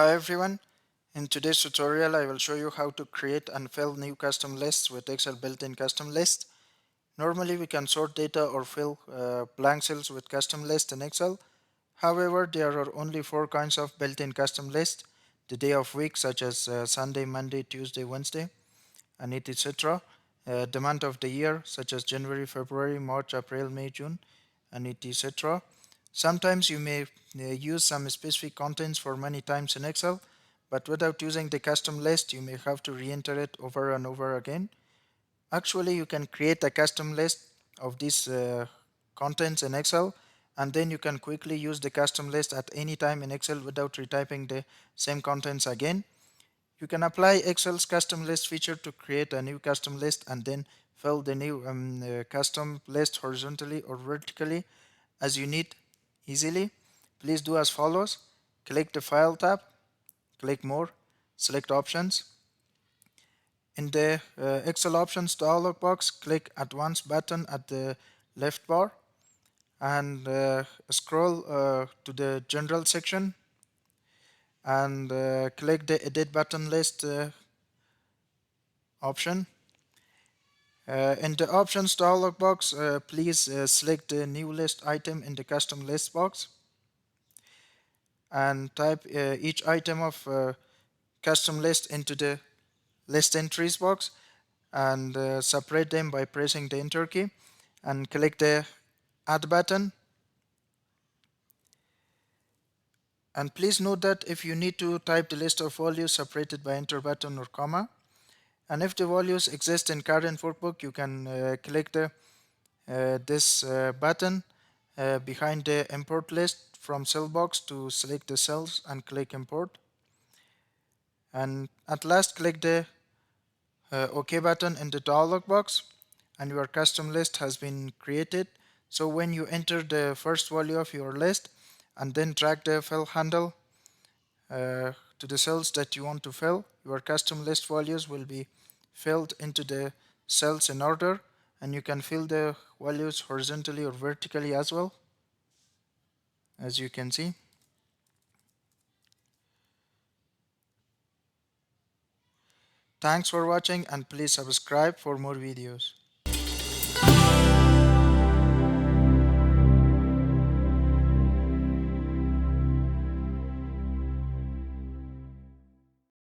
Hi everyone. In today's tutorial, I will show you how to create and fill new custom lists with Excel built-in custom lists. Normally, we can sort data or fill blank cells with custom lists in Excel. However, there are only four kinds of built-in custom lists: the day of week, such as Sunday, Monday, Tuesday, Wednesday, and etc. The month of the year, such as January, February, March, April, May, June, and etc. Sometimes you may use some specific contents for many times in Excel, but without using the custom list, you may have to re-enter it over and over again. Actually, you can create a custom list of these contents in Excel, and then you can quickly use the custom list at any time in Excel without retyping the same contents again. You can apply Excel's custom list feature to create a new custom list and then fill the new custom list horizontally or vertically as you need easily. Please do as follows. Click the File tab, click More, select Options. In the Excel Options dialog box, click Advanced button at the left bar and scroll to the General section and click the Edit button list option. In the Options dialog box, please select the New List item in the Custom List box and type each item of custom list into the list entries box and separate them by pressing the enter key and click the add button. And please note that if you need to type the list of values separated by enter button or comma, and if the values exist in current workbook, you can click the this button behind the import list from cell box to select the cells and click import. And at last, click the OK button in the dialog box and your custom list has been created. So when you enter the first value of your list and then drag the fill handle to the cells that you want to fill, your custom list values will be filled into the cells in order, and you can fill the values horizontally or vertically as well, as you can see. Thanks for watching and please subscribe for more videos.